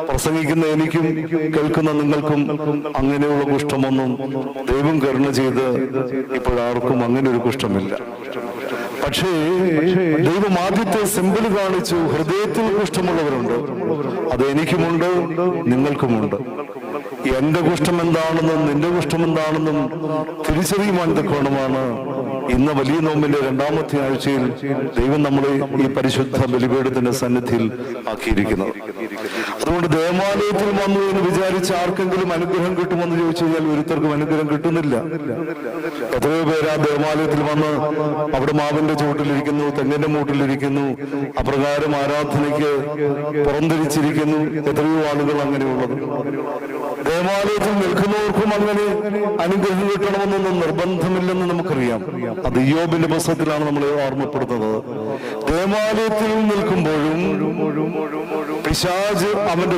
പ്രസംഗിക്കുന്ന എനിക്കും കേൾക്കുന്ന നിങ്ങൾക്കും അങ്ങനെയുള്ള കുഷ്ഠമൊന്നും ദൈവം കരുണ ചെയ്ത് ഇപ്പോഴാർക്കും അങ്ങനെ ഒരു കുഷ്ഠമില്ല. പക്ഷേ ദൈവം ആദ്യത്തെ സിമ്പിൾ കാണിച്ചു. ഹൃദയത്തിൽ കുഷ്ഠമുള്ളവരുണ്ട്, അത് എനിക്കുമുണ്ട്, നിങ്ങൾക്കുമുണ്ട്. എന്റെ കുഷ്ഠം എന്താണെന്നും നിന്റെ കുഷ്ഠം എന്താണെന്നും തിരിച്ചറിയുവാൻ തക്കവണ്ണമാണ് ഇന്ന് വലിയ നോമ്പിന്റെ 2ാമത്തെ ആഴ്ചയിൽ ദൈവം നമ്മളെ ഈ പരിശുദ്ധ ബലിപീഠത്തിന്റെ സന്നിധിയിൽ ആക്കിയിരിക്കുന്നത്. അതുകൊണ്ട് ദേവാലയത്തിൽ വന്നു എന്ന് വിചാരിച്ച് ആർക്കെങ്കിലും അനുഗ്രഹം കിട്ടുമെന്ന് ചോദിച്ചു കഴിഞ്ഞാൽ ഒരുത്തർക്കും അനുഗ്രഹം കിട്ടുന്നില്ല. എത്രയോ പേര് ആ ദേവാലയത്തിൽ വന്ന് അവിടെ മാവിന്റെ ചുവട്ടിലിരിക്കുന്നു, തെങ്ങിന്റെ മൂട്ടിലിരിക്കുന്നു, അപ്രകാരം ആരാധനയ്ക്ക് പുറംതിരിച്ചിരിക്കുന്നു. എത്രയോ ആളുകൾ അങ്ങനെയുള്ളത്. ദേവാലയത്തിൽ നിൽക്കുന്നവർക്കും അങ്ങനെ അനുഗ്രഹം കിട്ടണമെന്നൊന്നും നിർബന്ധമില്ലെന്ന് നമുക്കറിയാം. അത് ഇയ്യോബിന്റെ പുസ്തകത്തിലാണ് നമ്മളെ ഓർമ്മപ്പെടുത്തുന്നത്. ദേവാലയത്തിൽ നിൽക്കുമ്പോഴും പിശാച് അവന്റെ